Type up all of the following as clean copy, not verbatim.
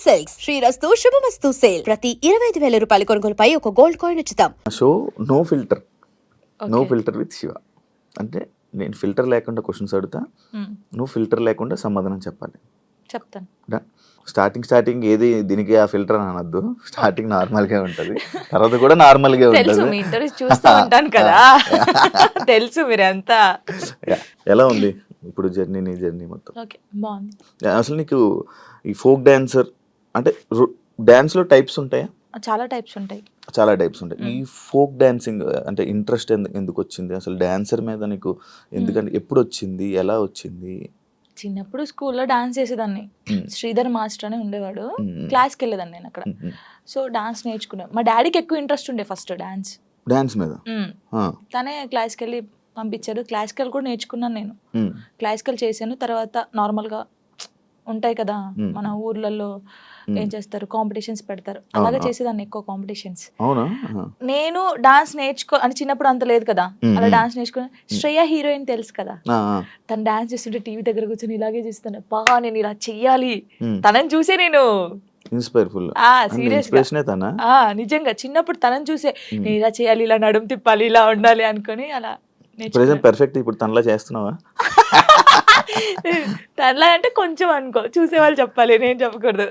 Silks శ్రీరస్తు శుభమస్తు sale ప్రతి 25,000 రూపాయల కొనుగోలుపై ఒక గోల్డ్ కాయిన్ ఉచితం. Show no filter with Shiva అంటే నేను ఫిల్టర్ లేకుండా క్వశ్చన్స్ అడుగుతా, నువ్వు ఫిల్టర్ లేకుండా సమాధానం చెప్పాలి. చెప్తాను. స్టార్టింగ్ ఏది దీనికి ఆ ఫిల్టర్ అని అనొద్దు. స్టార్టింగ్ నార్మల్ గా ఉంటది, తర్వాత కూడా నార్మల్ గా తెలుసు, ఉంటది. మీ ఇంటర్వ్యూ చూస్తూ ఉంటాను కదా, తెలుసు మీరంతా. ఎలా ఉంది ఇప్పుడు నీ జర్నీ మొత్తం? ఓకే, బాగుంది. అసలు నీకు ఈ ఫోక్ డాన్సర్ అంటే డాన్స్ లో టైప్స్ ఉంటాయా? చాలా టైప్స్ ఉంటాయి. ఈ ఫోక్ డాన్సింగ్ అంటే ఇంట్రెస్ట్ ఎందుకు వచ్చింది అసలు డాన్సర్ మీద నీకు? ఎందుకంటే ఎప్పుడు వచ్చింది, ఎలా వచ్చింది? చిన్నప్పుడు స్కూల్లో డాన్స్ చేసేదాన్ని. శ్రీధర్ మాస్టర్ అని ఉండేవాడు, క్లాస్కి వెళ్ళేదాన్ని నేను అక్కడ. సో డాన్స్ నేర్చుకున్నాను. మా డాడీకి ఎక్కువ ఇంట్రెస్ట్ ఉండే ఫస్ట్ డాన్స్ మీద. తనే క్లాస్కి వెళ్ళి పంపించాడు. క్లాసికల్ కూడా నేర్చుకున్నాను నేను. క్లాసికల్ చేశాను. తర్వాత నార్మల్గా ఉంటాయి కదా మన ఊర్లలో ఏం చేస్తారు, కాంపిటీషన్స్ పెడతారు, అలాగే చేసేదాన్ని ఎక్కువ కాంపిటీషన్స్. నేను డాన్స్ అంటే చిన్నప్పుడు అంత లేదు కదా, అలా డాన్స్ నేర్చుకుని శ్రేయ హీరోయిన్ తెలుసు కదా, తను డాన్స్ చేస్తుంటే టీవీ దగ్గర కూర్చొని ఇలాగే చూస్తాను, నేను ఇలా చెయ్యాలి, తనని చూసే నేను నిజంగా చిన్నప్పుడు తనని చూసే నేను ఇలా చేయాలి, ఇలా నడుము తిప్పాలి, ఇలా ఉండాలి అనుకుని అలా పర్ఫెక్ట్. ఇప్పుడు తనలా చేస్తున్నావా? తనలా అంటే కొంచెం అనుకో, చూసేవాళ్ళు చెప్పాలి, నేను చెప్పకూడదు.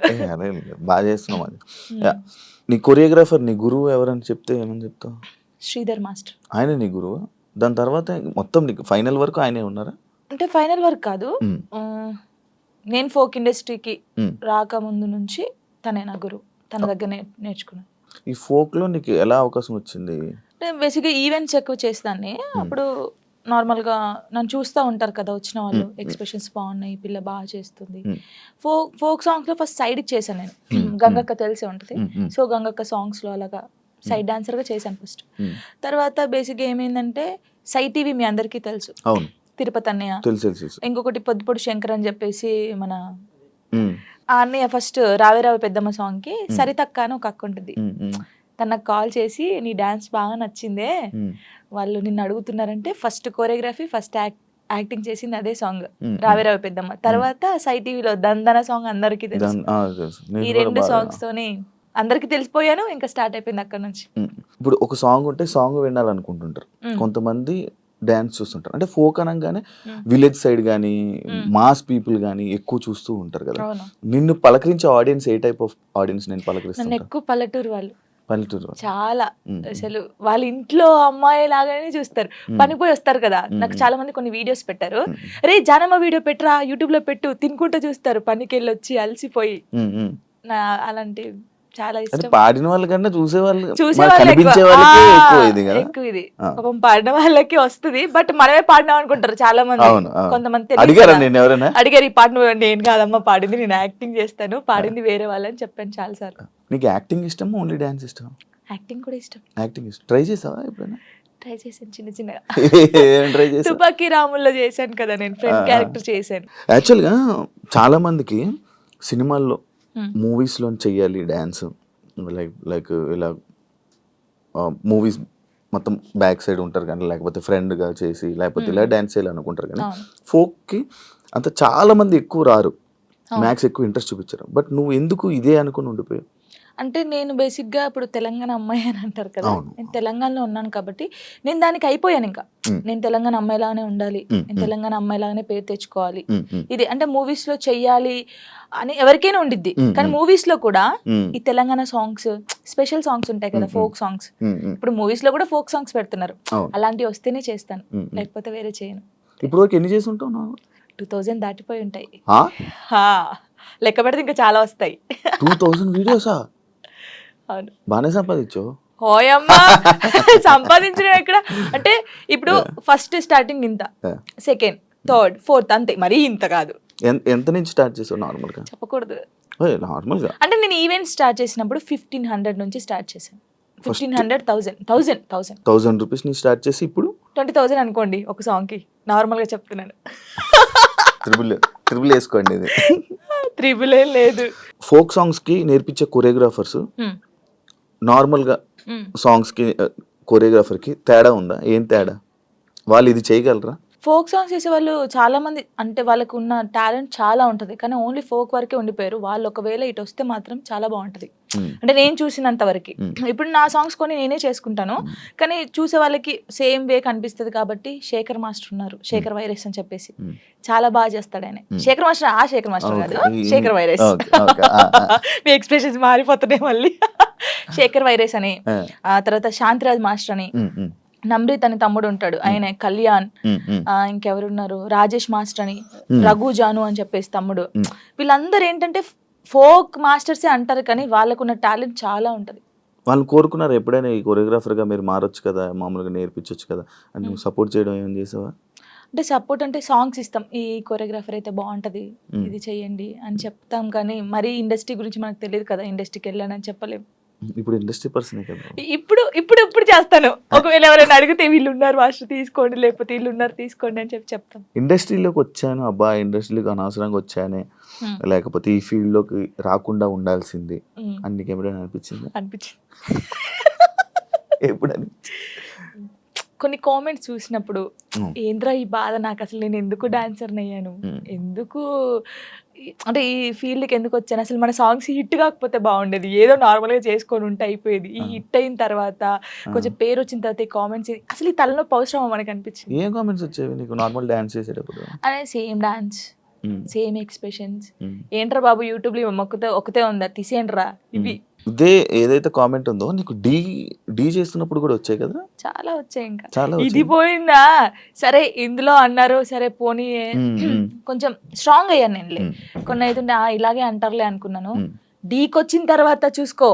బాగా చేస్తున్నావు. అది నీ కొరియోగ్రాఫర్, నీ గురువు ఎవరని చెప్తే ఏమని చెప్తావు? శ్రీధర్ మాస్టర్. ఆయన నీ గురువు? దాని తర్వాత మొత్తం నీకు ఫైనల్ వరకు ఆయనే ఉన్నారా? అంటే ఫైనల్ వరకు కాదు, నేను ఫోక్ ఇండస్ట్రీకి రాకముందు నుంచి తనే నా గురువు. తన దగ్గర నేర్చుకున్నాను. ఈ ఫోక్ లో నీకు ఎలా అవకాశం వచ్చింది? బేసిక్గా ఈవెంట్స్ ఎక్కువ చేస్తాను. అప్పుడు నార్మల్గా నన్ను చూస్తూ ఉంటారు కదా వచ్చిన వాళ్ళు, ఎక్స్ప్రెషన్స్ బాగున్నాయి, పిల్ల బాగా చేస్తుంది. ఫోక్ సాంగ్స్లో ఫస్ట్ సైడ్ చేశాను నేను. గంగక్క తెలిసే ఉంటుంది. సో గంగక్క సాంగ్స్లో అలాగా సైడ్ డాన్సర్గా చేశాను ఫస్ట్. తర్వాత బేసిక్గా ఏమైందంటే సై టీవీ మీ అందరికీ తెలుసు, తిరుపతి అన్నయ్య, ఇంకొకటి పొద్దుపొడి శంకర్ అని చెప్పేసి మన ఆ అన్నయ్య ఫస్ట్ రావే రావే పెద్దమ్మ సాంగ్కి సరితక్క అని ఒక అక్క ఉంటుంది. తనకు కాల్ చేసి నీ డాన్స్ బాగా నచ్చిందే, వాళ్ళు నిన్ను అడుగుతున్నారంటే ఫస్ట్ కోరియోగ్రఫీ ఫస్ట్ యాక్టింగ్ చేసింది అదే సాంగ్ రావే రావే పెద్దమ్మ. తర్వాత సై టీవీలో దందన సాంగ్ అందరికీ తెలుసు. ఈ రెండు సాంగ్స్ తోనే అందరికి తెలిసిపోయాను. ఇంకా స్టార్ట్ అయిపోయింది అక్కడ నుంచి. ఇప్పుడు ఒక సాంగ్ ఉంటే సాంగ్ వినాలనుకుంటుంటారు కొంతమంది, డాన్స్ చూస్తుంటారు. అంటే ఫోక్ అనగానే విలేజ్ సైడ్ కానీ మాస్ పీపుల్ కానీ ఎక్కువ చూస్తూ ఉంటారు కదా. నిన్ను పలకరించే ఆడియన్స్ ఏ టైప్ ఆఫ్ ఆడియన్స్? నేను పలకరిస్తాను ఎక్కువ పల్లెటూరు వాళ్ళు చాలా, అసలు వాళ్ళ ఇంట్లో అమ్మాయి లాగానే చూస్తారు. పనిపోయి వస్తారు కదా, నాకు చాలా మంది కొన్ని వీడియోస్ పెట్టారు, రే జానమ్మ వీడియో పెట్టరా యూట్యూబ్ లో పెట్టు, తినుకుంటూ చూస్తారు పనికి వెళ్ళి వచ్చి అలసిపోయి. అలాంటి చాలా ఇష్టం. పాడిన వాళ్ళకన్నా చూసేవాళ్ళు ఎక్కువ ఇది. పాపం పాడిన వాళ్ళకి వస్తుంది, బట్ మనమే పాడినాం అనుకుంటారు చాలా మంది. కొంతమంది అడిగారు, ఈ పాట నేను కాదమ్మా పాడింది, నేను యాక్టింగ్ చేస్తాను, పాడింది వేరే వాళ్ళని చెప్పాను చాలా సార్లు. నీకు యాక్టింగ్ ఇష్టం, ఓన్లీ డాన్స్ ఇష్టం? యాక్టింగ్ కూడా ఇష్టం. యాక్టింగ్ ఇష్టం. ట్రై చేసావా ఎప్పుడైనా? ట్రై చేశాను చిన్నగా. తుపాకీ రాముల్లో చేశాను కదా నేను, ఫ్రెండ్ క్యారెక్టర్ చేశాను. యాక్చువల్గా చాలా మందికి సినిమాల్లో మూవీస్ లో చెయ్యాలి డాన్స్, లైక్ ఇలా మూవీస్ మొత్తం బ్యాక్ సైడ్ ఉంటారు కానీ, లేకపోతే ఫ్రెండ్ గా చేసి, లేకపోతే ఇలా డాన్స్ చేయాలి అనుకుంటారు కానీ, ఫోక్ కి అంత చాలా మంది ఎక్కువ రారు, మ్యాక్స్ ఎక్కువ ఇంట్రెస్ట్ చూపించారు. బట్ నువ్వు ఎందుకు ఇదే అనుకుని ఉండిపోయావు? అంటే నేను బేసిక్గా ఇప్పుడు తెలంగాణ అమ్మాయి అని అంటారు కదా, నేను తెలంగాణలో ఉన్నాను కాబట్టి నేను దానికి అయిపోయాను. ఇంకా నేను తెలంగాణ అమ్మాయిలాగానే ఉండాలి, నేను తెలంగాణ అమ్మాయిలాగానే పేరు తెచ్చుకోవాలి, ఇది అంటే మూవీస్ లో చెయ్యాలి అని ఎవరికైనా ఉండిద్ది. కానీ మూవీస్ లో కూడా ఈ తెలంగాణ సాంగ్స్, స్పెషల్ సాంగ్స్ ఉంటాయి కదా, ఫోక్ సాంగ్స్. ఇప్పుడు మూవీస్ లో కూడా ఫోక్ సాంగ్స్ పెడుతున్నారు, అలాంటివి వస్తేనే చేస్తాను, లేకపోతే వేరే చేయను. ఇప్పుడు ఎన్ని చేసి ఉంటావు? 2000 దాటిపోయి ఉంటాయి. లెక్క పెడితే ఇంకా చాలా వస్తాయి. 2000 వీడియోసా? అవును. బాగానే సంపాదించావు. ఓయమ్మా, సంపాదించడం ఎక్కడ అంటే, ఇప్పుడు ఫస్ట్ స్టార్టింగ్ ఇంత, సెకండ్, థర్డ్, ఫోర్త్, అంతే, మరీ ఇంత కాదు. ఎంత నుంచి స్టార్ట్ చేసావు? నార్మల్ గా చెప్పకూడదు. నార్మల్ గా అంటే నేను ఈవెంట్ స్టార్ట్ చేసినప్పుడు 1500 నుంచి స్టార్ట్ చేశాను. 1500, 1000 రూపీస్ నుంచి స్టార్ట్ చేసి ఇప్పుడు 20,000 అనుకోండి ఒక సాంగ్ కి. నార్మల్ గా చెప్తున్నాను. త్రిబుల్ వేసుకోండి. ఇది త్రిబుల్ లేదు. ఫోక్ సాంగ్స్ కి నేర్పించే కొరియోగ్రాఫర్స్ నార్మల్ గా సాంగ్స్ కి కొరియోగ్రాఫర్ కి తేడా ఉందా? ఏం తేడా? వాళ్ళు ఇది చేయగలరా? ఫోక్ సాంగ్స్ చేసేవాళ్ళు చాలా మంది అంటే వాళ్ళకు ఉన్న టాలెంట్ చాలా ఉంటది. కానీ ఓన్లీ ఫోక్ వరకే ఉండిపోయారు. వాళ్ళు ఒకవేళ ఇటు వస్తే మాత్రం చాలా బాగుంటది. అంటే నేను చూసినంత వరకు. ఇప్పుడు నా సాంగ్స్ కొన్ని నేనే చేసుకుంటాను. కానీ చూసే వాళ్ళకి సేమ్ వే కనిపిస్తది కాబట్టి శేఖర్ మాస్టర్ ఉన్నారు. శేఖర్ వైరస్ అని చెప్పేసి చాలా బాగా చేస్తాడు ఆయన. శేఖర్ మాస్టర్ శేఖర్ మాస్టర్ కాదు, శేఖర్ వైరస్. మీ ఎక్స్ప్రెషన్స్ మారిపోతున్నాయి మళ్ళీ. శేఖర్ వైరస్ అని, ఆ తర్వాత శాంతిరాజ్ మాస్టర్ అని, నమ్రీత్ అని తమ్ముడు ఉంటాడు ఆయన, కళ్యాణ్, ఇంకెవరున్నారు, రాజేష్ మాస్టర్ అని, రఘు జాను అని చెప్పేసి తమ్ముడు. వీళ్ళందరూ ఏంటంటే ఫోక్ మాస్టర్సే అంటారు కానీ వాళ్ళకున్న టాలెంట్ చాలా ఉంటది. వాళ్ళు కోరుకున్నారు ఎప్పుడైనా ఈ కొరియోగ్రాఫర్ గా మీరు మారొచ్చు కదా, మామూలుగా నేర్పించొచ్చు కదా అని నువ్వు సపోర్ట్ చేయడం ఏం చేసావా? అంటే సపోర్ట్ అంటే సాంగ్స్ ఇస్తాం, ఈ కొరియోగ్రాఫర్ అయితే బాగుంటది, ఇది చెయ్యండి అని చెప్తాం. కానీ మరీ ఇండస్ట్రీ గురించి మనకు తెలియదు కదా, ఇండస్ట్రీకి వెళ్ళానని చెప్పలేము. ఇప్పుడు ఇండస్ట్రీ పర్సన్ కదా. ఇప్పుడు చేస్తాను. ఒకవేళ ఎవరైనా అడిగితే వీళ్ళు ఉన్నారు మాస్టర్ తీసుకోండి, లేకపోతే వీళ్ళు ఉన్నారు తీసుకోండి అని చెప్తాం. ఇండస్ట్రీలోకి వచ్చాను అబ్బా, ఇండస్ట్రీలోకి అనవసరంగా వచ్చానే, లేకపోతే ఈ ఫీల్డ్ లోకి రాకుండా ఉండాల్సింది అని నీకు ఎప్పుడైనా అనిపించింది? ఎప్పుడు కొన్ని కామెంట్స్ చూసినప్పుడు ఏంద్రా ఈ బాధ, నాకు అసలు నేను ఎందుకు డాన్సర్ అయ్యాను, ఎందుకు అంటే ఈ ఫీల్డ్కి ఎందుకు వచ్చాను, అసలు మన సాంగ్స్ హిట్ కాకపోతే బాగుండేది, ఏదో నార్మల్గా చేసుకొని ఉంటే అయిపోయేది. ఈ హిట్ అయిన తర్వాత కొంచెం పేరు వచ్చిన తర్వాత ఈ కామెంట్స్ అసలు ఈ తలనొప్పి అవసరమా మనకు అనిపించింది. ఏం కామెంట్స్ వచ్చేవి నీకు నార్మల్ డాన్స్ చేసేటప్పుడు? అదే సేమ్ డాన్స్, సేమ్ ఎక్స్ప్రెషన్స్, ఏంట్రా బాబు యూట్యూబ్ లో ఒకతే ఉందా తీసేయండిరా ఇవి. ఇదే ఏదైతే కామెంట్ ఉందో నీకు డీ చేస్తున్నప్పుడు కూడా వచ్చాయి కదా? చాలా వచ్చాయి. ఇంకా చాలా ఇది పోయిందా, సరే ఇందులో అన్నారు, సరే పోనీ కొంచెం స్ట్రాంగ్ అయ్యాను నేను. కొన్ని అయితే ఇలాగే అంటారులే అనుకున్నాను. డీకి వచ్చిన తర్వాత చూసుకో,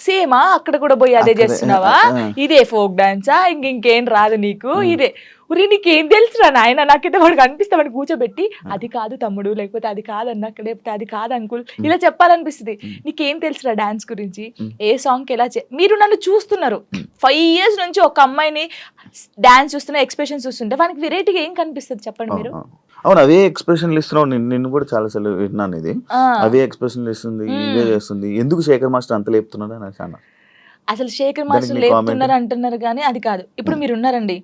సేమా అక్కడ కూడా పోయి అదే చేస్తున్నావా, ఇదే ఫోక్ డాన్సా, ఇంకేం రాదు నీకు, ఇదే ఉరి నీకేం తెలుసురా నాయన, నాకైతే వాడికి అనిపిస్తే వాడిని కూర్చోబెట్టి అది కాదు తమ్ముడు, లేకపోతే అది కాదన్నా, లేకపోతే అది కాదు అంకుల్, ఇలా చెప్పాలనిపిస్తుంది. నీకేం తెలుసురా డాన్స్ గురించి, ఏ సాంగ్ ఎలా మీరు నన్ను చూస్తున్నారు 5 years నుంచి, ఒక అమ్మాయిని డాన్స్ చూస్తున్నా, ఎక్స్ప్రెషన్స్ చూస్తుంటే వానికి వెరైటీగా ఏం కనిపిస్తుంది చెప్పండి మీరు? అవును, అవే ఎక్స్ప్రెషన్లు ఇస్తున్నావు. నిన్ను కూడా చాలా సార్లు విన్నాను ఇది, అవే ఎక్స్ప్రెషన్లు ఇస్తుంది, ఇవే చేస్తుంది. ఎందుకు శేఖర్ మాస్టర్ అంత లేపుతున్నాడు అని అన్నా. అసలు శేఖర్ మాస్టర్ లేపుతున్నారు అంటున్నారు కానీ అది కాదు. ఇప్పుడు మీరు ఉన్నారండి,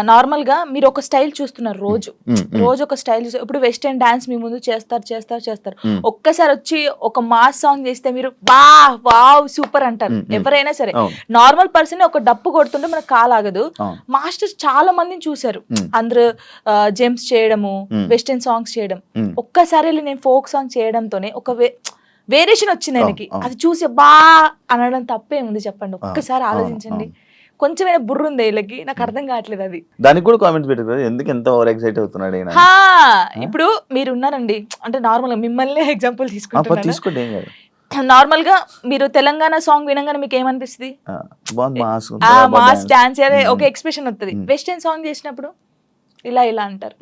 నార్మల్ గా మీరు ఒక స్టైల్ చూస్తున్నారు, రోజు ఒక స్టైల్ చూస్తారు. ఇప్పుడు వెస్టర్న్ డాన్స్ మీ ముందు చేస్తారు, ఒక్కసారి వచ్చి ఒక మాస్ సాంగ్ చేస్తే మీరు వావ్ సూపర్ అంటారు ఎవరైనా సరే. నార్మల్ పర్సన్ ఒక డప్పు కొడుతుంటే మనకు కాలాగదు. మాస్టర్స్ చాలా మందిని చూసారు, అందరూ జెమ్స్ చేయడము, వెస్టర్న్ సాంగ్స్ చేయడం. ఒక్కసారి నేను ఫోక్ సాంగ్ చేయడంతోనే ఒక వేరియేషన్ వచ్చింది ఆయనకి. అది చూసి అనడం తప్పే ఉంది చెప్పండి? ఒక్కసారి ఆలోచించండి. కొంచెమైనా బుర్ర ఉంది వీళ్ళకి, నాకు అర్థం కావట్లేదు అది. దానికి కూడా కామెంట్స్ పెట్టారు, ఎందుకు ఎంత ఓవర్ ఎక్సైట్ అవుతున్నాడు. ఇప్పుడు మీరు ఉన్నారండి, అంటే నార్మల్ గా మిమ్మల్ని ఎగ్జాంపుల్ తీసుకోండి. నార్మల్ గా మీరు తెలంగాణ సాంగ్ వినంగానే మీకు ఏమనిపిస్తుంది? మాస్ డాన్స్ ఒక ఎక్స్ప్రెషన్ వస్తుంది. వెస్టర్న్ సాంగ్ చేసినప్పుడు ఇలా అంటారు.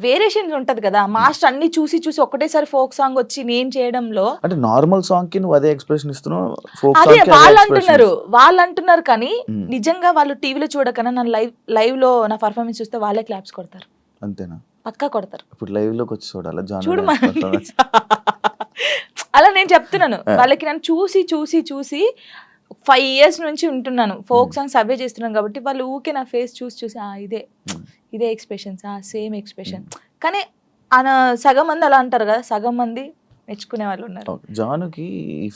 వేరియేషన్ ఉంటది కదా. మాస్టర్ అన్ని చూసి ఒకటేసారి ఫోక్ సాంగ్ వచ్చి నేను చేయడంలో, అంటే నార్మల్ సాంగ్ కి నువ్వు అదే ఎక్స్ప్రెషన్ ఇస్తున్నావు, అదే వాళ్ళు అంటున్నారు కానీ నిజంగా వాళ్ళు టీవీలో చూడకన్నా నా లైవ్ లో నా పర్ఫార్మెన్స్ చూస్తే వాళ్ళే క్లాప్స్ కొడతారు. అంతేనా? పక్కా కొడతారు. ఇప్పుడు లైవ్ లోకి వచ్చి చూడు అలా నేను చెప్తున్నాను వాళ్ళకి. నన్ను చూసి 5 years నుంచి ఉంటున్నాను, ఫోక్ సాంగ్స్ అవే చేస్తున్నాను కాబట్టి వాళ్ళు ఊకే నా ఫేస్ చూసి ఇదే ఎక్స్ప్రెషన్స్, సేమ్ ఎక్స్ప్రెషన్. కానీ సగం మంది అలా అంటారు కదా, సగం మంది మెచ్చుకునే వాళ్ళు ఉన్నారు. జానుకి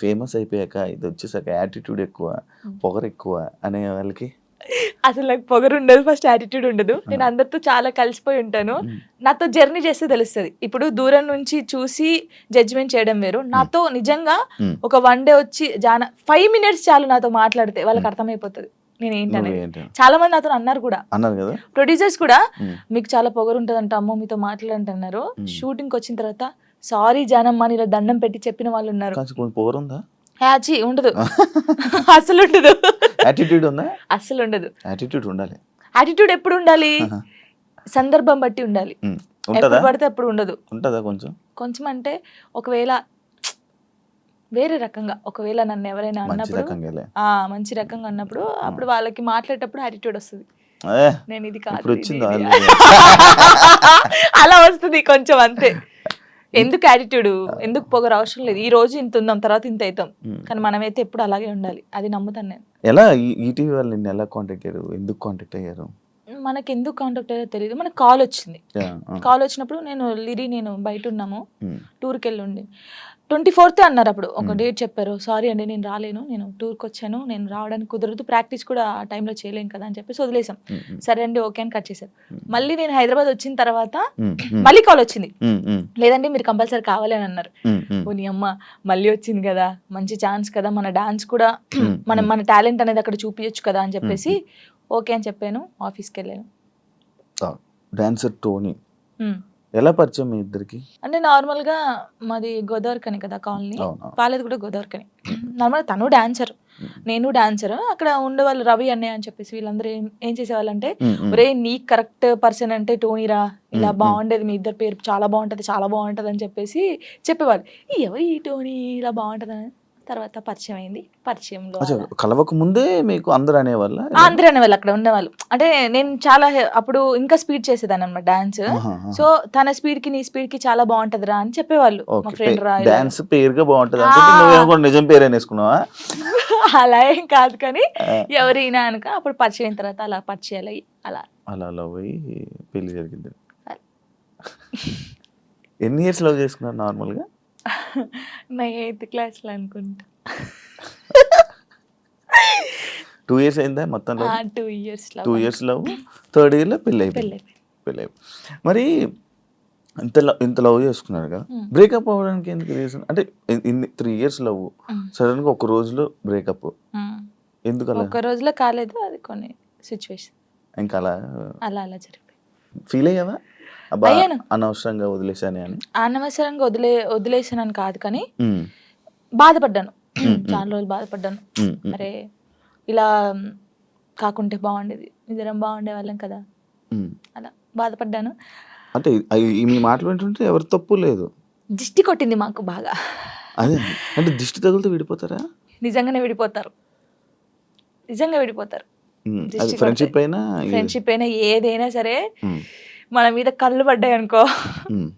ఫేమస్ అయిపోయాక ఇది వచ్చేసాక యాటిట్యూడ్ ఎక్కువ, పొగరు ఎక్కువ అనే వాళ్ళకి అసలు నాకు పొగరు ఉండదు, ఫస్ట్ యాటిట్యూడ్ ఉండదు. నేను అందరితో చాలా కలిసిపోయి ఉంటాను. నాతో జర్నీ చేస్తే తెలుస్తుంది. ఇప్పుడు దూరం నుంచి చూసి జడ్జిమెంట్ చేయడం వేరు. నాతో నిజంగా ఒక 1 day వచ్చి 5 minutes చాలు నాతో మాట్లాడితే వాళ్ళకి అర్థమైపోతుంది నేను ఏంటనేది. చాలా మంది నాతో అన్నారు కూడా, ప్రొడ్యూసర్స్ కూడా, మీకు చాలా పొగరు ఉంటుంది అంట అమ్మో మీతో మాట్లాడంటున్నారు. షూటింగ్ వచ్చిన తర్వాత సారీ జానమ్మ అని ఇలా దండం పెట్టి చెప్పిన వాళ్ళు ఉన్నారు. ఉండదు, అసలు ఉండదు. అసలు ఉండదు. యాటిట్యూడ్ ఎప్పుడు ఉండాలి? సందర్భం బట్టి ఉండాలి. ఎప్పుడు పడితే అప్పుడు ఉండదు. కొంచెం అంటే ఒకవేళ వేరే రకంగా, ఒకవేళ నన్ను ఎవరైనా అన్నప్పుడు మంచి రకంగా అన్నప్పుడు అప్పుడు వాళ్ళకి మాట్లాడేటప్పుడు యాటిట్యూడ్ వస్తుంది. నేను ఇది కాదు అలా వస్తుంది కొంచెం, అంతే. ఎందుకు యాటిట్యూడ్, ఎందుకు పొగరు అవసరం లేదు. ఈ రోజు ఇంత ఉందాం, తర్వాత ఇంత అవుతాం, కానీ మనమైతే ఎప్పుడు అలాగే ఉండాలి. అది నమ్ముతాను నేను. ఎలా ఈటీవీ వాళ్ళు నిన్ను ఎలా కాంటాక్ట్ అయ్యారు, ఎందుకు కాంటాక్ట్ అయ్యారు? మనకి ఎందుకు కాంటాక్ట్ అయ్యారో తెలియదు. మనకు కాల్ వచ్చింది. Yeah, కాల్ వచ్చినప్పుడు నేను బయట ఉన్నాము, hmm, టూర్కి వెళ్ళి ఉండి 24th అన్నారు. అప్పుడు ఒక డేట్ చెప్పారు. సారీ అండి నేను రాలేను, నేను టూర్కి వచ్చాను, నేను రావడానికి కుదరదు, ప్రాక్టీస్ కూడా ఆ టైంలో చేయలేను కదా అని చెప్పేసి వదిలేసాం. సరే అండి ఓకే అని కట్ చేశారు. మళ్ళీ నేను హైదరాబాద్ వచ్చిన తర్వాత మళ్ళీ కాల్ వచ్చింది. లేదండి మీరు కంపల్సరీ కావాలి అని అన్నారు. ఓ నీ అమ్మ, మళ్ళీ వచ్చింది కదా, మంచి ఛాన్స్ కదా, మన డాన్స్ కూడా మన టాలెంట్ అనేది అక్కడ చూపించచ్చు కదా అని చెప్పేసి ఓకే అని చెప్పాను. ఆఫీస్కి వెళ్ళాను. డాన్సర్ టోనీ ఎలా పరిచయం మీ ఇద్దరికి? అంటే నార్మల్గా మాది గోదావరికని కదా కాలనీ, అవును. వాళ్ళది కూడా గోదావరికని. నార్మల్ తను డాన్సర్, నేను డాన్సర్. అక్కడ ఉండేవాళ్ళు రవి అన్నయ్య అని చెప్పేసి వీళ్ళందరూ ఏం చేసేవాళ్ళు అంటే, ఒరే నీ కరెక్ట్ పర్సన్ అంటే టోనీరా, ఇలా బాగుండేది, మీ ఇద్దరు పేరు చాలా బాగుంటది అని చెప్పేసి చెప్పేవాళ్ళు. ఎవరు ఈ టోనీ ఇలా బాగుంటది అని తర్వాత పరిచయం అయింది. పరిచయంలో కలవక ముందే మీకు అందరు అనేవాళ్ళ? అందరూ అనేవాళ్ళు అక్కడ ఉండేవాళ్ళు. అంటే నేను చాలా అప్పుడు ఇంకా స్పీడ్ చేసేదాన్ని అనమాట డాన్స్. సో తన స్పీడ్ కి నీ స్పీడ్ కి చాలా బాగుంటదిరా అని చెప్పేవాళ్ళు. మా ఫ్రెండ్ రా డాన్స్ పేరుగా బాగుంటది అంటే నిజం పేరు అనేసుకున్నావా? అలా ఏం కాదు కానీ ఎవరైనా అనుక అప్పుడు పరిచయం అయిన తర్వాత అలా పరిచయాలు అయ్యి అలా లవ్ అయ్యి పెళ్లి జరిగింది. ఎన్ని ఇయర్స్ లవ్ చేసుకున్నారు నార్మల్గా? నా 8th క్లాస్లో అనుకుంటా. 2 years అయిందా మొత్తం? 2 years 2 years love, 3rd year లో పెళ్ళి అయిపోయింది. మరి ఇంత లవ్ చేసుకున్నారు కదా, బ్రేకప్ అవ్వడానికి ఎందుకు రీజన్? అంటే 3 years లవ్, సడన్ గా ఒక రోజులో బ్రేకప్ ఎందుకు? అలా ఒక రోజులో కాలేదు, అది కొన్ని సిచ్యువేషన్ ఇంకా అలా జరిగిపోయింది. ఫీల్ అయ్యావా అనవసరంగా వదిలేసాను అని? అనవసరంగా వదిలేసానని కాదు కానీ బాధపడ్డాను. చాలా రోజులు బాధపడ్డాను. అరే ఇలా కాకుంటే బాగుండేది, ఇద్దరం బాగుండే వాళ్ళం కదా, అలా బాధపడ్డాను. అంటే మీ మాటలు వింటుంటే ఎవరి తప్పు లేదు. దిష్టి కొట్టింది మాకు బాగా. అదే అంటే దిష్టి తగులుతూ విడిపోతారా? నిజంగా విడిపోతారు. ఫ్రెండ్షిప్ అయినా ఏదైనా సరే మన మీద కళ్ళు పడ్డాయి అనుకో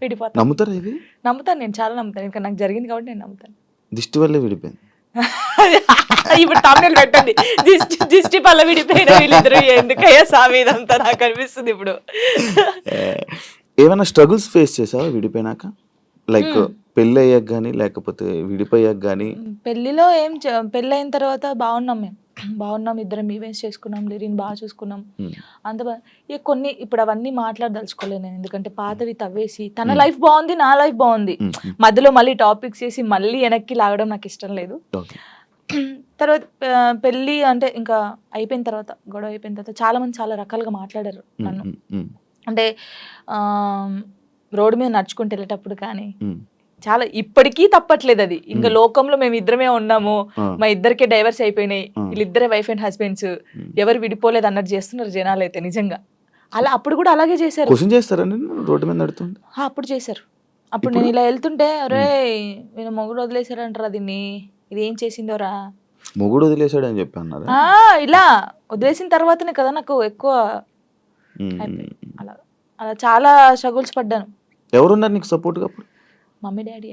విడిపోతాను. నమ్ముతారా ఇది? నమ్ముతాను, నేను చాలా నమ్ముతాను. ఇంకా నాకు జరిగింది కాబట్టి నేను నమ్ముతాను. దిష్టి వల్లే విడిపోయింది. ఇప్పుడు తమిళ పెట్టండి, దిష్టి వల్ల విడిపోయిన వీళ్ళిద్దరు ఎందుకయ్యా సామి ఇదంతా నాకు అనిపిస్తుంది ఇప్పుడు. ఏమైనా స్ట్రగుల్స్ ఫేస్ చేసావా విడిపోయినాక? లైక్ పెళ్ళి అయ్యాక కానీ లేకపోతే విడిపోయాక కానీ? పెళ్ళిలో పెళ్ళి అయిన తర్వాత బాగున్నాం, ఇద్దరం ఈవెంట్స్ చేసుకున్నాం, లిరిని బాగా చూసుకున్నాం, అంత కొన్ని ఇప్పుడు అవన్నీ మాట్లాడదలుచుకోలేను నేను. ఎందుకంటే పాతవి తవ్వేసి తన లైఫ్ బాగుంది, నా లైఫ్ బాగుంది, మధ్యలో మళ్ళీ టాపిక్స్ చేసి మళ్ళీ వెనక్కి లాగడం నాకు ఇష్టం లేదు. తర్వాత పెళ్ళి అంటే ఇంకా అయిపోయిన తర్వాత, గొడవ అయిపోయిన తర్వాత చాలా మంది చాలా రకాలుగా మాట్లాడారు నన్ను. అంటే రోడ్డు మీద నడుచుకుంటూ వెళ్ళేటప్పుడు కానీ చాలా, ఇప్పటికీ తప్పట్లేదు అది. ఇంకా లోకంలో మేము ఇద్దరమే ఉన్నాము, మా ఇద్దరికే డైవర్స్ అయిపోయినాయి, వీళ్ళిద్దరే వైఫ్ అండ్ హస్బెండ్స్, ఎవరు విడిపోలేదు అన్నట్టు చేస్తున్నారు జనాలు అయితే. నిజంగా అలా అప్పుడు కూడా అలాగే చేశారు. రోడ్డు మీద నడుతుంటే అప్పుడు చేశారు. అప్పుడు నేను ఇలా వెళ్తుంటే, అరే నేను మొగుడు వదిలేశారంటారా దీన్ని, ఇది ఏం చేసిందోరా, మొగుడు వదిలేశాడు అని చెప్పి అన్నారు. ఇలా వదిలేసిన తర్వాతనే కదా నాకు ఎక్కువ అలా చాలా స్ట్రగుల్స్ పడ్డాను. ఎవరున్నారు నీకు సపోర్ట్గా అప్పుడు? Mummy daddy.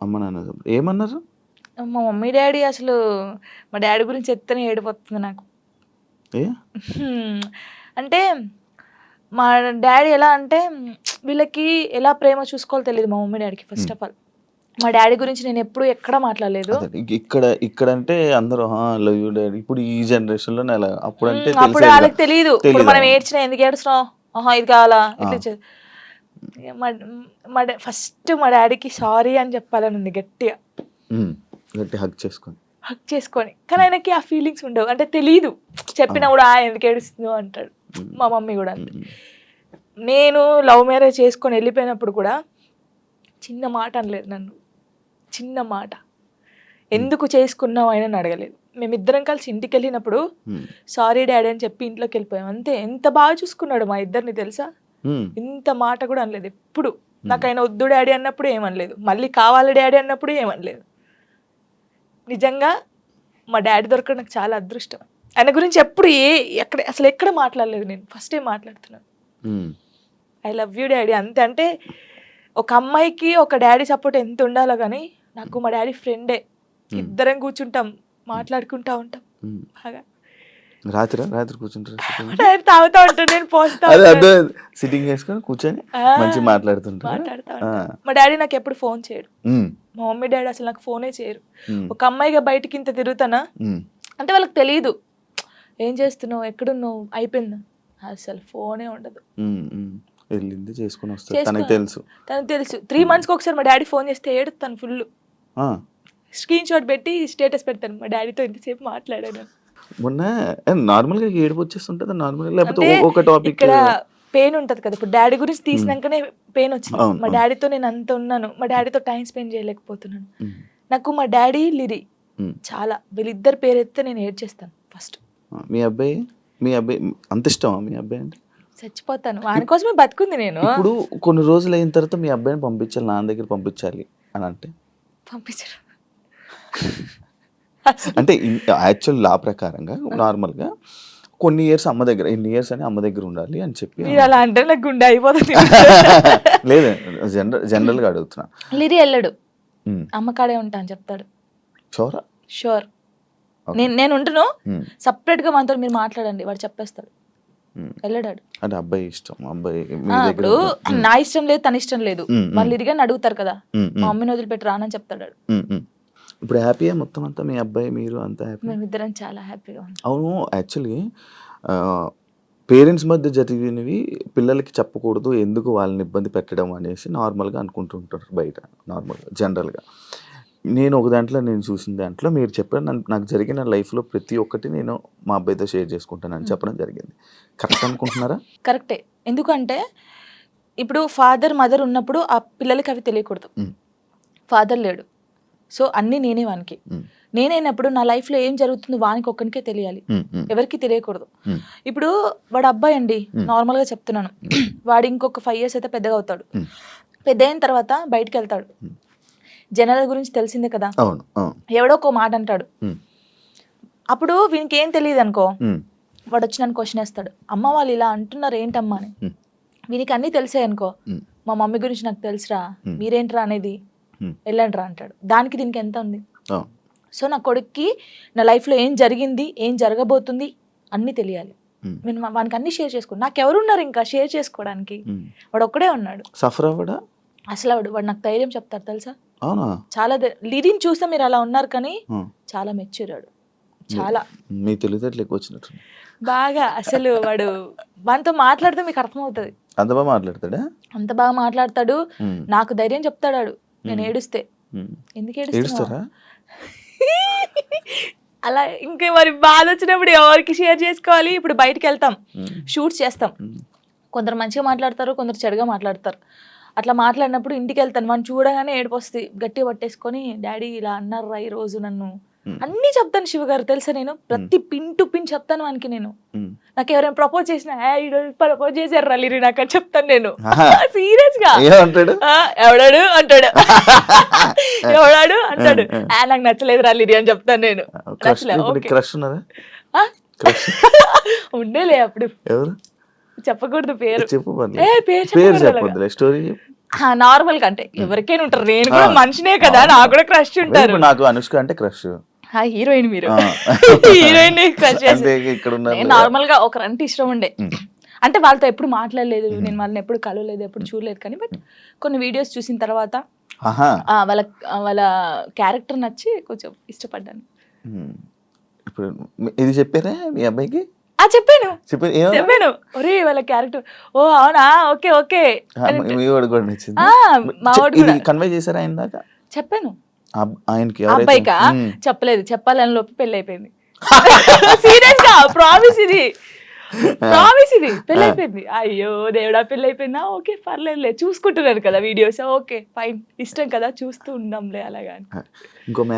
అమ్మ నాన్న ఏమన్నారు? మా మమ్మీ డాడీ అసలు, మా డాడీ గురించి చెప్తేనే ఏడిపోతుంది నాకు. అంటే మా డాడీ ఎలా అంటే, వీళ్ళకి ఎలా ప్రేమ చూసుకోవాలో తెలియదు మా మమ్మీ డాడీకి. ఫస్ట్ ఆఫ్ ఆల్ మా డాడీ గురించి నేను ఎప్పుడు ఎక్కడ మాట్లాడలేదు. ఇక్కడ అంటే అందరూ లవ్ యూ డాడీ, ఇప్పుడు ఈ జనరేషన్ లో అప్పుడు వాళ్ళకి తెలియదు. ఇప్పుడు మనం ఏడ్చినా ఎందుకు ఏడుస్తున్నావు, ఇది కావాలా, ఇట్లా. ఫస్ట్ మా డాడీకి సారీ అని చెప్పాలని ఉంది గట్టిగా, హక్ చేసుకొని. కానీ ఆయనకి ఆ ఫీలింగ్స్ ఉండవు, అంటే తెలియదు. చెప్పినా కూడా ఎందుకు ఏడుస్తుందో అంటాడు. మా మమ్మీ కూడా అంతే. నేను లవ్ మ్యారేజ్ చేసుకొని వెళ్ళిపోయినప్పుడు కూడా చిన్న మాట అనలేదు నన్ను, చిన్న మాట. ఎందుకు చేసుకున్నావు ఆయన అడగలేదు. మేమిద్దరం కలిసి ఇంటికి వెళ్ళినప్పుడు సారీ డాడీ అని చెప్పి ఇంట్లోకి వెళ్ళిపోయాం అంతే. ఎంత బాగా చూసుకున్నాడు మా ఇద్దరిని తెలుసా, ఇంత మాట కూడా అనలేదు ఎప్పుడు. నాకు ఆయన వద్దు డాడీ అన్నప్పుడు ఏమనలేదు, మళ్ళీ కావాలి డాడీ అన్నప్పుడు ఏమనలేదు. నిజంగా మా డాడీ దొరకడం నాకు చాలా అదృష్టం. ఆయన గురించి ఎప్పుడు ఎక్కడ మాట్లాడలేదు నేను, ఫస్ట్ టైం మాట్లాడుతున్నాను. ఐ లవ్ యూ డాడీ అంతే. అంటే ఒక అమ్మాయికి ఒక డాడీ సపోర్ట్ ఎంత ఉండాలో కానీ నాకు మా డాడీ ఫ్రెండే. ఇద్దరం కూర్చుంటాం, మాట్లాడుకుంటా ఉంటాం బాగా. రాత్రి కూర్చుంటారు డాడీ తాగుతా ఉంటాడు, నేను పోస్తా అదే ఉంటాను. అదే సిట్టింగ్ వేసుకొని కూర్చొని మంచిగా మాట్లాడుతుంటారు. మాట్లాడుతా ఉంటాను. మా డాడీ నాకు ఎప్పుడు ఫోన్ చేయడు, మా మమ్మీ డాడీ అసలు నాకు ఫోనే చేయరు. ఒక అమ్మాయిగా బయటికి ఇంత తిరుగుతానా అంటే వాళ్ళకి తెలియదు ఏం చేస్తున్నావు, ఎక్కడున్నావు, అయిపోయింది, అసలు ఫోనే ఉండదు. వెళ్ళింది చేసుకుని వస్తారు, తనకు తెలుసు. తనకు తెలుసు 3 monthsకి ఒకసారి మా డాడీ ఫోన్ చేస్తే ఏడుస్తాను ఫుల్, స్క్రీన్ షాట్ పెట్టి స్టేటస్ పెడతాను, మా డాడీతో ఇంతసేపు మాట్లాడాను. మొన్న నార్మల్గా ఏడుపు వచ్చేస్తుంటుంది నార్మల్గా, లేకపోతే ఒక టాపిక్ ఇక్కడ పెయిన్ ఉంటది కదా, ఇప్పుడు డాడీ గురించి తీసినాకనే పెయిన్ వచ్చింది. మా డాడీతో నేను అంత ఉన్నాను, మా డాడీతో టైం స్పెండ్ చేయలేకపోతున్నాను. నాకు మా డాడీ లిరి చాలా, వీళ్ళిద్దరు పేరు ఎత్తే నేను ఏడ్ చేస్తాను ఫస్ట్. మీ అబ్బాయి అంత ఇష్టమా మీ అబ్బాయి అంటే? చచ్చిపోతాను వాని కోసమే బతుకుంది నేను. ఇప్పుడు కొన్ని రోజులు అయిన తర్వాత మీ అబ్బాయిని పంపించాలి, నాన్న దగ్గర పంపించాలి అని అంటే పంపించరు. అంటే యాక్చువల్ లా ప్రకారంగా నార్మల్గా కొన్ని ఇయర్స్ అమ్మ దగ్గర, ఇన్ని ఇయర్స్ అని అమ్మ దగ్గర ఉండాలి అని చెప్పి. మీరు అలా అంటే నాకు గుండె అయిపోతుంది. లేదు జనరల్గా అడుగుతున్నా. లిరి వెళ్ళడు, అమ్మ కాడే ఉంటా అని చెప్తాడు. షూర్ నేను ఉంటును, సపరేట్ గా మనతో మీరు మాట్లాడండి, వాడు చెప్పేస్తాడు, వెళ్ళడాడు. అంటే అబ్బాయి ఇష్టం, అబ్బాయి ఇప్పుడు నా ఇష్టం లేదు తన ఇష్టం లేదు, వాళ్ళు ఇదిగా అడుగుతారు కదా, మా మమ్మీని వదిలిపెట్టి రానని చెప్తాడు. ఇప్పుడు హ్యాపీయా మొత్తం అంతా, మీ అబ్బాయి మీరు అంతా హ్యాపీ? మేమిద్దరం చాలా హ్యాపీగా ఉన్నాం. అవును, యాక్చువల్లీ పేరెంట్స్ మధ్య జరిగినవి పిల్లలకి చెప్పకూడదు, ఎందుకు వాళ్ళని ఇబ్బంది పెట్టడం అనేసి నార్మల్గా అనుకుంటుంటారు బయట, నార్మల్గా జనరల్గా. నేను ఒక దాంట్లో నేను చూసిన దాంట్లో మీరు చెప్పారు, నాకు జరిగిన లైఫ్లో ప్రతి ఒక్కటి నేను మా అబ్బాయితో షేర్ చేసుకుంటానని చెప్పడం జరిగింది. కరెక్ట్ అనుకుంటున్నారా? కరెక్టే, ఎందుకంటే ఇప్పుడు ఫాదర్ మదర్ ఉన్నప్పుడు ఆ పిల్లలకి అవి తెలియకూడదు. ఫాదర్ లేడు, సో అన్నీ నేనే వానికి. నేనైనప్పుడు నా లైఫ్లో ఏం జరుగుతుందో వానికి ఒక్కనికే తెలియాలి, ఎవరికి తెలియకూడదు. ఇప్పుడు వాడు అబ్బాయి అండి, నార్మల్గా చెప్తున్నాను, వాడు ఇంకొక 5 years అయితే పెద్దగా అవుతాడు. పెద్ద అయిన తర్వాత బయటికి వెళ్తాడు, జనాల గురించి తెలిసిందే కదా, ఎవడో ఒక మాట అంటాడు, అప్పుడు వీనికి ఏం తెలియదు అనుకో, వాడు వచ్చి నన్ను క్వశ్చన్ వేస్తాడు, అమ్మ వాళ్ళు ఇలా అంటున్నారు ఏంటమ్మా అని. వీనికి అన్నీ తెలిసాయి అనుకో, మా మమ్మీ గురించి నాకు తెలుసురా, మీరేంట్రా అనేది, వెళ్ళండి రా అంటాడు. దానికి దీనికి ఎంత ఉంది? సో నా కొడుక్కి నా లైఫ్లో ఏం జరిగింది, ఏం జరగబోతుంది అన్నీ తెలియాలి. నేను వానికి అన్ని షేర్ చేసుకో, నాకెవరున్నారు ఇంకా షేర్ చేసుకోవడానికి, వాడు ఒక్కడే ఉన్నాడు. సఫర్ అవ్వడా అసలు వాడు నాకు ధైర్యం చెప్తారు తెలుసా, అవునా? చాలా లిరిని చూస్తే మీరు అలా ఉన్నారు కానీ చాలా మెచ్యూరాడు, చాలా. మీ తెలివితేటలు ఎక్కువ వచ్చినట్టు బాగా. అసలు వాడు వానితో మాట్లాడితే మీకు అర్థమవుతుంది, అంత బాగా మాట్లాడతాడా? అంత బాగా మాట్లాడతాడు, నాకు ధైర్యం చెప్తాడు. నేను ఏడుస్తే, ఎందుకు ఏడుస్తారా అలా, ఇంకా మరి బాధ వచ్చినప్పుడు ఎవరికి షేర్ చేసుకోవాలి. ఇప్పుడు బయటికి వెళ్తాం, షూట్స్ చేస్తాం, కొందరు మంచిగా మాట్లాడతారు, కొందరు చెడుగా మాట్లాడతారు. అట్లా మాట్లాడినప్పుడు ఇంటికి వెళ్తాను, వాడిని చూడగానే ఏడుపు వస్తుంది, గట్టిగా పట్టేసుకొని డాడీ ఇలా అన్నారా ఈ రోజు నన్ను, అన్నీ చెప్తాను శివ గారు తెలుసా, నేను ప్రతి పిన్ టు పిన్ చెప్తాను వానికి. నేను నాకు ఎవరైనా ప్రపోజ్ చేసినా, ప్రపోజ్ చేశారు రలీరి నాకు అని చెప్తాను నేను, సీరియస్ గా. ఎవడాడు అంటాడు, ఎవడాడు అంటాడు, నాకు నచ్చలేదు రలీరి అని చెప్తాను నేను. ఉండేలే అప్పుడు, చెప్పకూడదు పేరు, నార్మల్ గా అంటే ఎవరికైనా ఉంటారు, నేను కూడా మనిషినే కదా, నాకు కూడా క్రష్ ఉంటారు. నాకు అనుష్క అంటే క్రష్, హీరోయిన్ మీరు హీరోయిన్ క్రష్ చేసి, నార్మల్ గా ఒకరంటే ఇష్టం ఉండే, అంటే వాళ్ళతో ఎప్పుడు మాట్లాడలేదు, నేను వాళ్ళని ఎప్పుడు కలవలేదు, ఎప్పుడు చూడలేదు, కానీ బట్ కొన్ని వీడియోస్ చూసిన తర్వాత వాళ్ళ క్యారెక్టర్ నచ్చి కొంచెం ఇష్టపడ్డాను. ఇప్పుడు ఇది చెప్పారా మీ అబ్బాయికి? చెప్పాను, ఒరే వాళ్ళ క్యారెక్టర్, ఓ అవునా, ఓకే ఓకే. కన్వే చేశారా ఆయన దాకా? చెప్పాను ఆయనకి, అబ్బాయికా చెప్పలేదు, చెప్పాలని లోపు పెళ్లి అయిపోయింది. సీరియస్ గా ప్రామిస్ ఇది పెళ్లి అయిపోయింది. అయ్యో దేవుడా పెళ్లి అయిపోయిందా, ఓకే పర్లేదులే, చూసుకుంటున్నారు కదా వీడియోస్, ఓకే ఫైన్, ఇష్టం కదా చూస్తూ ఉందాంలే అలాగా.